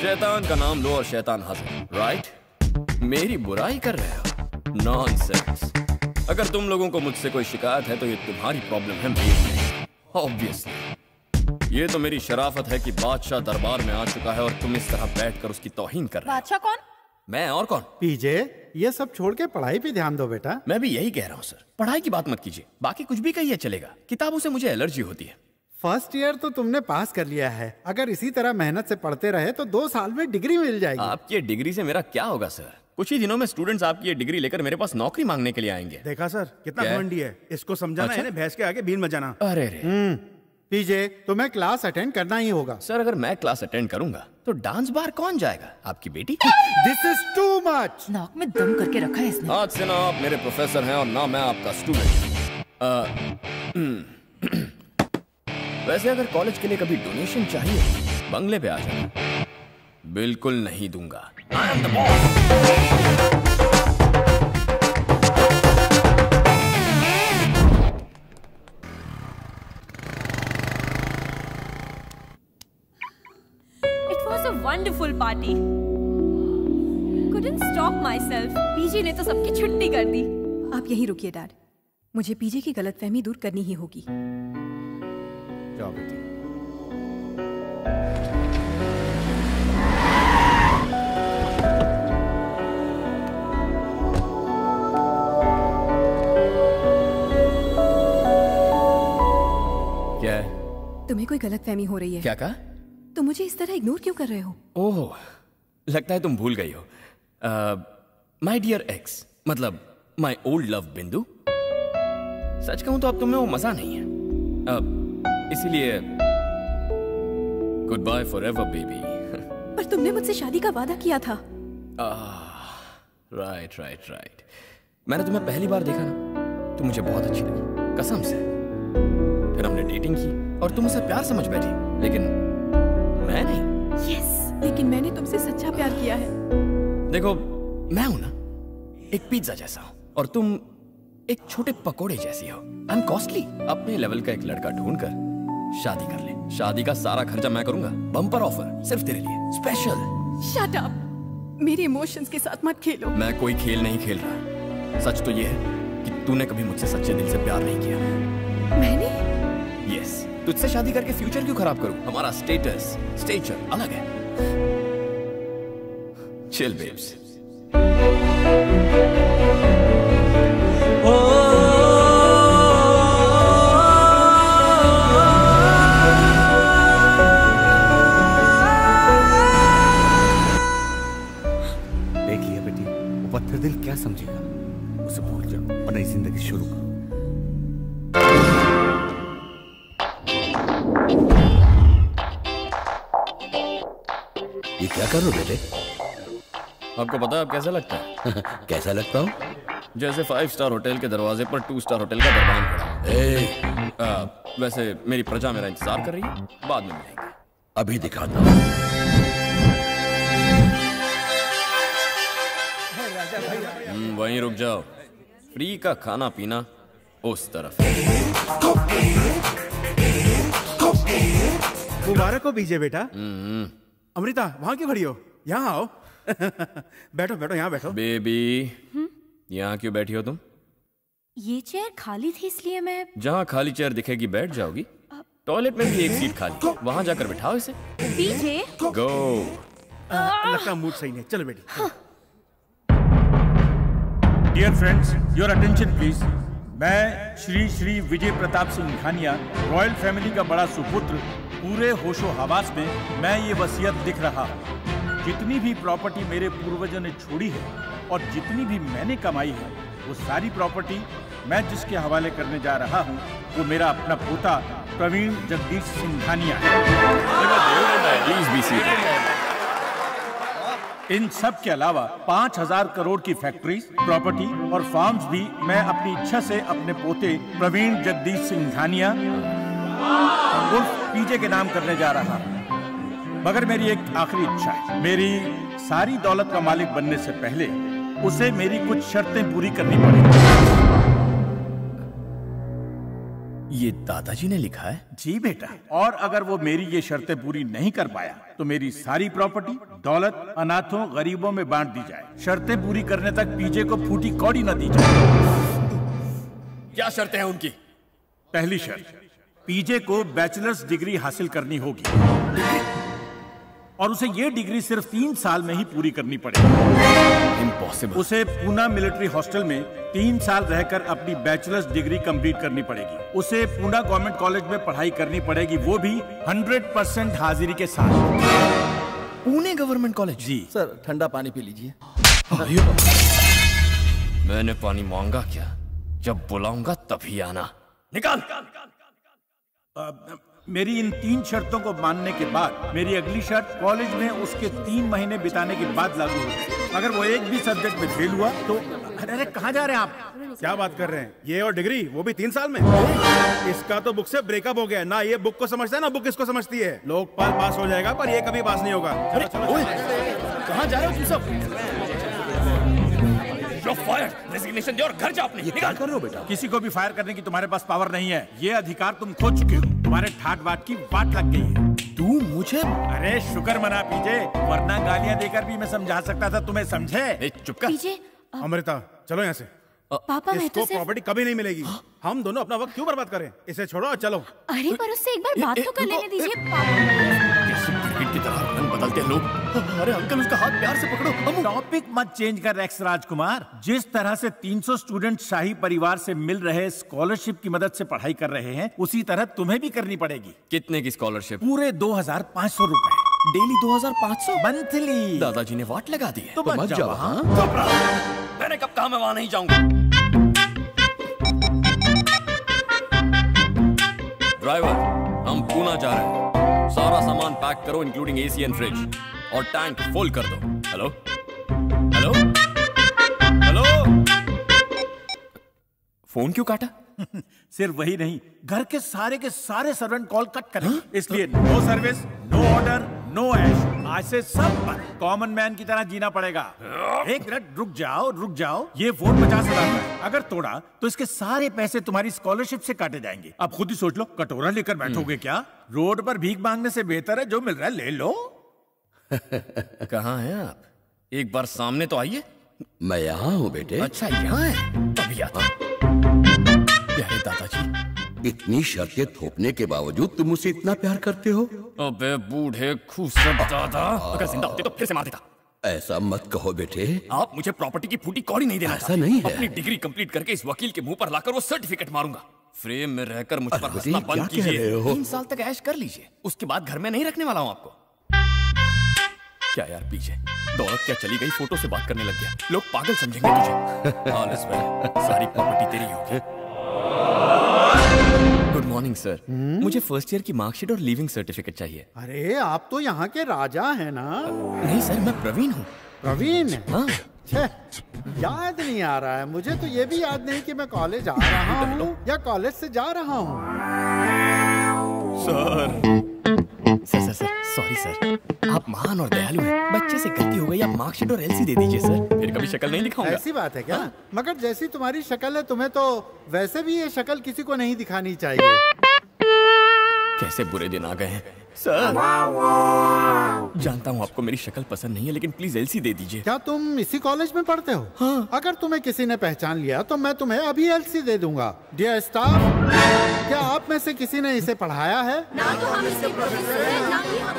शैतान का नाम लो और शैतान हाजिर, राइट? मेरी बुराई कर रहे हो? नॉनसेंस। अगर तुम लोगों को मुझसे कोई शिकायत है तो ये तुम्हारी प्रॉब्लम है, मेरी नहीं। ऑब्वियसली ये तो मेरी शराफत है कि बादशाह दरबार में आ चुका है और तुम इस तरह बैठकर उसकी तौहीन कर रहे हो। बादशाह कौन? मैं और कौन? पीजे, ये सब छोड़ के पढ़ाई पे ध्यान दो बेटा। मैं भी यही कह रहा हूँ सर, पढ़ाई की बात मत कीजिए, बाकी कुछ भी कहिए चलेगा। किताबों से मुझे एलर्जी होती है। फर्स्ट ईयर तो तुमने पास कर लिया है, अगर इसी तरह मेहनत से पढ़ते रहे तो 2 साल में डिग्री मिल जाएगी। आपकी ये डिग्री से मेरा क्या होगा सर? कुछ ही दिनों में स्टूडेंट्स आपकी ये डिग्री लेकर मेरे पास नौकरी मांगने के लिए आएंगे। देखा सर, कितना क्या? घमंडी है। इसको समझाना है ना, भैंस के आगे बीन मचाना। अरे रे। पीजे, तुम्हें क्लास अटेंड करना ही होगा। सर अगर मैं क्लास अटेंड करूंगा तो डांस बार कौन जाएगा? आपकी बेटी? This is too much. नाक में दम करके रखा है इसने। आज से ना आप मेरे प्रोफेसर हैं और ना मैं आपका स्टूडेंट। वैसे अगर कॉलेज के लिए कभी डोनेशन चाहिए, बंगले पे आ जाना। बिल्कुल नहीं दूंगा। I am the boss. It was a wonderful party. Couldn't stop myself. पीजे ने तो सबकी छुट्टी कर दी। आप यहीं रुकिए डैड, मुझे पीजे की गलतफहमी दूर करनी ही होगी। जाओ बेटी। क्या है? तुम्हें कोई गलतफहमी हो रही है। क्या कहा? तुम मुझे इस तरह इग्नोर क्यों कर रहे हो? ओह, लगता है तुम भूल गई हो। माई डियर एक्स, मतलब माई ओल्ड लव बिंदु। सच कहूं तो अब तुम्हें वो मजा नहीं है, इसीलिए goodbye forever baby. पर तुमने मुझसे शादी का वादा किया था। Right right right. मैंने तुम्हें पहली बार देखा ना, तुम मुझे बहुत अच्छी लगी, कसम से। फिर हमने डेटिंग की और तुम उसे प्यार समझ बैठी, लेकिन मैं नहीं। यस, लेकिन मैंने तुमसे सच्चा प्यार किया है। देखो, मैं हूं ना एक पिज्जा जैसा हूं और तुम एक छोटे पकोड़े जैसी हो। I am costly. अपने लेवल का एक लड़का ढूंढकर शादी कर ले। शादी का सारा खर्चा मैं करूंगा। बम्पर ऑफर सिर्फ तेरे लिए, स्पेशल। शट अप, मेरे इमोशंस के साथ मत खेलो। मैं कोई खेल नहीं खेल रहा। सच तो ये है कि तूने कभी मुझसे सच्चे दिल से प्यार नहीं किया। मैंने? यस, तुझसे शादी करके फ्यूचर क्यों खराब करूं? हमारा स्टेटस, स्टेचर अलग है। Chill babes. देख लिया बेटी, वो पत्थर दिल क्या समझेगा। उसे भूल जाओ और नई जिंदगी शुरू करो। ये क्या कर रहे हो बेटे? आपको पता है अब कैसा लगता है? कैसा लगता हूँ? जैसे 5 स्टार होटल के दरवाजे पर 2 स्टार होटल का दरबान खड़ा है। वैसे मेरी प्रजा मेरा इंतजार कर रही है, बाद में मिलेंगे। अभी दिखाता हूँ। वहीं रुक जाओ। फ्री का खाना पीना उस तरफ। मुबारक हो पीजे बेटा। अमृता, वहां क्यों खड़ी हो? यहाँ आओ। बैठो बैठो, यहाँ बैठो। बेबी, यहाँ क्यों बैठी हो तुम? ये चेयर खाली थी इसलिए मैं। जहाँ खाली चेयर दिखेगी बैठ जाओगी। टॉयलेट में भी एक सीट खाली, वहां जाकर बिठाओ इसे। पीजे गो। लगता मूड सही नहीं। चलो बेटी। Dear friends, your attention please. मैं श्री श्री विजय प्रताप सिंघानिया, रॉयल फैमिली का बड़ा सुपुत्र, पूरे होशो हवास में मैं ये वसीयत लिख रहा हूँ। जितनी भी प्रॉपर्टी मेरे पूर्वजों ने छोड़ी है और जितनी भी मैंने कमाई है, वो सारी प्रॉपर्टी मैं जिसके हवाले करने जा रहा हूँ वो मेरा अपना पोता प्रवीण जगदीश सिंघानिया है। Please be seated. इन सब के अलावा 5000 करोड़ की फैक्ट्रीज, प्रॉपर्टी और फार्म्स भी मैं अपनी इच्छा से अपने पोते प्रवीण जगदीश सिंघानिया उर्फ पीजे के नाम करने जा रहा हूँ। मगर मेरी एक आखिरी इच्छा है। मेरी सारी दौलत का मालिक बनने से पहले उसे मेरी कुछ शर्तें पूरी करनी पड़ेगी। ये दादाजी ने लिखा है? जी बेटा, और अगर वो मेरी ये शर्तें पूरी नहीं कर पाया तो मेरी सारी प्रॉपर्टी, दौलत अनाथों गरीबों में बांट दी जाए। शर्तें पूरी करने तक पीजे को फूटी कौड़ी न दी जाए। क्या शर्तें हैं उनकी? पहली शर्त, पीजे को बैचलर्स डिग्री हासिल करनी होगी और उसे ये डिग्री सिर्फ 3 साल में ही पूरी करनी पड़ेगी। इम्पॉसिबल। उसे पूना मिलिट्री हॉस्टल में 3 साल रहकर अपनी बैचलर्स डिग्री कंप्लीट करनी पड़ेगी। उसे पूना गवर्नमेंट कॉलेज में पढ़ाई करनी पड़ेगी, वो भी 100% हाजिरी के साथ। Pune government college? जी सर, ठंडा पानी पी लीजिए। मैंने पानी मांगा क्या? जब बुलाऊंगा तभी आना। निकाल। मेरी इन 3 शर्तों को मानने के बाद मेरी अगली शर्त कॉलेज में उसके 3 महीने बिताने के बाद लागू होगी। अगर वो एक भी सब्जेक्ट में फेल हुआ तो अरे कहाँ जा रहे हैं आप? क्या बात कर रहे हैं? ये और डिग्री, वो भी 3 साल में? इसका तो बुक से ब्रेकअप हो गया। ना ये बुक को समझता है ना बुक इसको समझती है। लोकपाल पास हो जाएगा पर ये कभी पास नहीं होगा। चलो चलो। कहाँ जा रहे हो तुम सब? रेजिग्नेशन दे और घर जा अपने। क्या कर रहे हो बेटा? किसी को भी फायर करने की तुम्हारे पास पावर नहीं है। ये अधिकार तुम खो चुके हो। तुम्हारे ठाट बाट की वाट लग गई है। तू मुझे? अरे शुक्र मना पीजे, वरना गालियां देकर भी मैं समझा सकता था तुम्हें। समझे? चुप कर। पीजे, अमृता चलो यहाँ से। पापा मैं तो इसको प्रॉपर्टी कभी नहीं मिलेगी। हम दोनों अपना वक्त क्यों बर्बाद करें? इसे छोड़ो और चलो। अरे पर उससे एक बार बात तो कर लेने दीजिए पापा। की तरह रंग बदलते हैं लोग। अरे अंकल, उसका हाथ प्यार से पकड़ो। टॉपिक मत चेंज कर एक्स राजकुमार। जिस तरह से 300 स्टूडेंट शाही परिवार से मिल रहे स्कॉलरशिप की मदद से पढ़ाई कर रहे हैं, उसी तरह तुम्हें भी करनी पड़ेगी। कितने की स्कॉलरशिप? पूरे 2500 रुपए डेली। 2500 मंथली। दादाजी ने वाट लगा दी है। तो मत जाओ। मैंने कब कहा मैं वहां नहीं जाऊंगा। ड्राइवर, हम पूना जा रहे हैं। सारा सामान पैक करो इंक्लूडिंग एसी एंड फ्रिज, और टैंक फुल कर दो। Hello hello hello. फोन क्यों काटा? सिर्फ वही नहीं, घर के सारे सर्वेंट कॉल कट करें। इसलिए no service, no order, no ऐश। आज से सब बंद। कॉमन मैन की तरह जीना पड़ेगा। एक मिनट रुक जाओ। ये फोन 50,000 का है। अगर तोड़ा तो इसके सारे पैसे तुम्हारी स्कॉलरशिप से काटे जाएंगे। अब खुद ही सोच लो, कटोरा लेकर बैठोगे क्या? रोड पर भीख मांगने से बेहतर है जो मिल रहा है ले लो। कहाँ हैं आप? एक बार सामने तो आइए। मैं यहाँ हूँ बेटे। अच्छा यहाँ है, तभी आता। प्यारे दादाजी, इतनी शर्तें थोपने के बावजूद तुम उसे इतना प्यार करते हो? अबे बूढ़े खूसट दादा, अगर जिंदा होते तो फिर से मार देता। ऐसा मत कहो बेटे। आप मुझे प्रॉपर्टी की फूटी कौड़ी नहीं देना। ऐसा नहीं है। अपनी डिग्री कंप्लीट करके इस वकील के मुंह पर लाकर वो सर्टिफिकेट मारूंगा। फ्रेम में रहकर मुझ पर हंसना बंद कीजिए। 3 साल तक ऐश कर लीजिए, उसके बाद घर में नहीं रखने वाला हूँ आपको। क्या यार पीछे दौलत क्या चली गई, फोटो से बात करने लग गया। लोग पागल समझेंगे तुझे। ऑल इज वेल, सारी प्रॉपर्टी तेरी होगी। Good morning sir. मुझे फर्स्ट ईयर की मार्कशीट और लीविंग सर्टिफिकेट चाहिए। अरे आप तो यहाँ के राजा हैं ना? नहीं सर, मैं प्रवीण हूँ। प्रवीण? हाँ। याद नहीं आ रहा है मुझे तो। ये भी याद नहीं कि मैं कॉलेज आ रहा हूँ या कॉलेज से जा रहा हूँ। सर सॉरी सर, आप महान और दयालु हैं। बच्चे से गलती हो गई, आप मार्कशीट और एलसी दे दीजिए सर। फिर कभी शक्ल नहीं दिखाऊंगा। ऐसी बात है क्या? हाँ? मगर जैसी तुम्हारी शक्ल है, तुम्हें तो वैसे भी ये शक्ल किसी को नहीं दिखानी चाहिए। कैसे बुरे दिन आ गए हैं सर। जानता हूँ आपको मेरी शक्ल पसंद नहीं है, लेकिन प्लीज एलसी दे दीजिए। क्या तुम इसी कॉलेज में पढ़ते हो? हाँ। अगर तुम्हें किसी ने पहचान लिया तो मैं तुम्हें अभी एलसी दे दूंगा। डियर स्टाफ, क्या आप में से किसी ने इसे पढ़ाया है? ना तो हम इसके प्रोफेसर हैं, ना ही हम।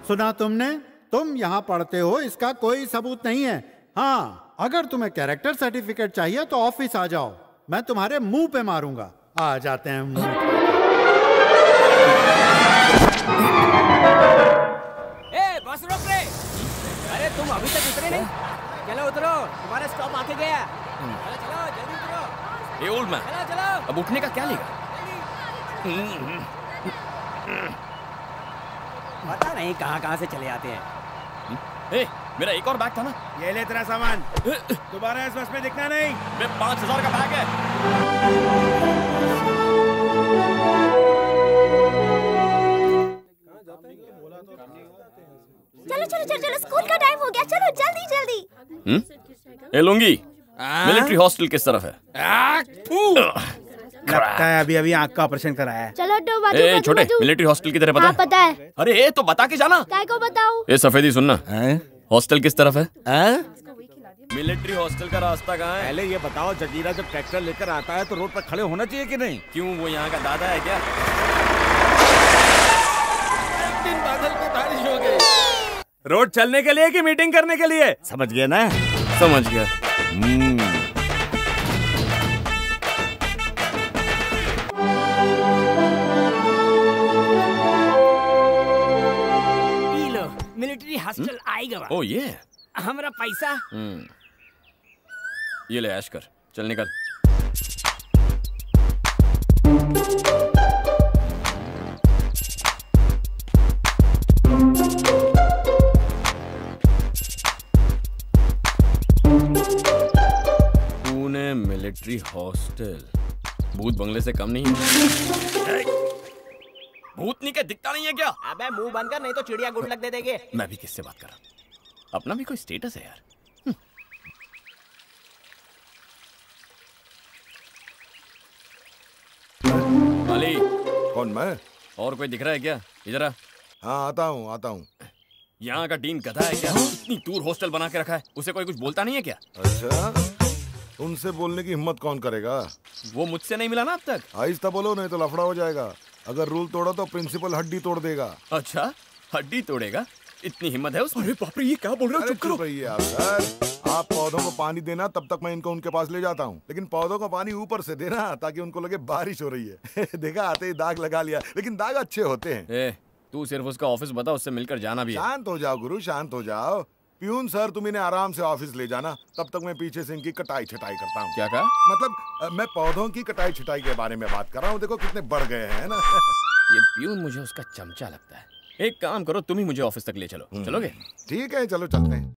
सुना तुमने? तुम यहाँ पढ़ते हो इसका कोई सबूत नहीं है। हाँ, अगर तुम्हें कैरेक्टर सर्टिफिकेट चाहिए तो ऑफिस आ जाओ, मैं तुम्हारे मुंह पे मारूंगा। आ जाते हैं मुंह। बस रोक रे। अरे तुम अभी तक उतरे नहीं? चलो उतरो, तुम्हारा स्टॉप आके गया। चलो जल्दी उतरो। ए ओल्ड मैन, चलो अब उठने का क्या लेगा? पता नहीं कहाँ से चले आते हैं। ए, मेरा एक और बैग था ना। ये ले तेरा सामान, दोबारा इस बस में दिखना नहीं। 5000 का बैग है। चलो स्कूल का टाइम हो गया, चलो जल्दी। ए लुंगी, मिलिट्री हॉस्टल किस तरफ है? लगता है अभी अभी आँख का ऑपरेशन कराया है। चलो हटो, बाजू ए बाजू छोटे, बाजू। मिलिट्री हॉस्टल की तरह पता हाँ है? पता है। अरे ए तो बता के जाना। काय को बताऊं? ए सफेदी सुनना, हॉस्टल किस तरफ है? हाँ? मिलिट्री हॉस्टल का रास्ता कहाँ है? पहले ये बताओ, जजीरा जब ट्रैक्टर लेकर आता है तो रोड पर खड़े होना चाहिए कि नहीं? क्यों, वो यहाँ का दादा है क्या? एक दिन बादल पे बारिश हो गई। रोड चलने के लिए कि मीटिंग करने के लिए? समझ गया ना? समझ गया। पी लो, मिलिट्री हॉस्टल आएगा। ओ ये हमारा पैसा। ये ले ऐश कर, चल निकल। पुणे मिलिट्री हॉस्टल भूत बंगले से कम नहीं है। भूतनी के दिखता नहीं है क्या? अबे मुंह बंद कर, नहीं तो चिड़िया गुड लक दे देंगे। मैं भी किससे बात कर रहा हूँ? अपना भी कोई स्टेटस है यार। अली, कौन, मैं? और कोई दिख रहा है क्या? इधर आ। हाँ आता हूँ। यहाँ का डीन गधा है क्या? इतनी दूर हॉस्टल बना के रखा है, उसे कोई कुछ बोलता नहीं है क्या? अच्छा, उनसे बोलने की हिम्मत कौन करेगा? वो मुझसे नहीं मिला ना अब तक। आहिस्ता बोलो, नहीं तो लफड़ा हो जाएगा। अगर रूल तोड़ा तो प्रिंसिपल हड्डी तोड़ देगा। अच्छा, हड्डी तोड़ेगा? इतनी हिम्मत है उसमें? अरे बाप रे, ये क्या बोल रहे हो? चुप करो भैया आप सर। आप पौधों को पानी देना, तब तक मैं इनको उनके पास ले जाता हूँ, लेकिन पौधों को पानी ऊपर से देना ताकि उनको लगे बारिश हो रही है। देखा, आते ही दाग लगा लिया, लेकिन दाग अच्छे होते हैं। ए, तू सिर्फ उसका ऑफिस बता, उससे मिलकर जाना भी है। शांत हो जाओ गुरु, शांत हो जाओ। प्यून सर, तुम इन्हें आराम से ऑफिस ले जाना, तब तक मैं पीछे से इनकी कटाई छटाई करता हूँ। क्या कहा? मतलब मैं पौधों की कटाई छटाई के बारे में बात कर रहा हूँ। देखो कितने बढ़ गए हैं ना। ये प्यून मुझे उसका चमचा लगता है। एक काम करो, तुम ही मुझे ऑफिस तक ले चलो। चलोगे? ठीक है, चलो चलते हैं।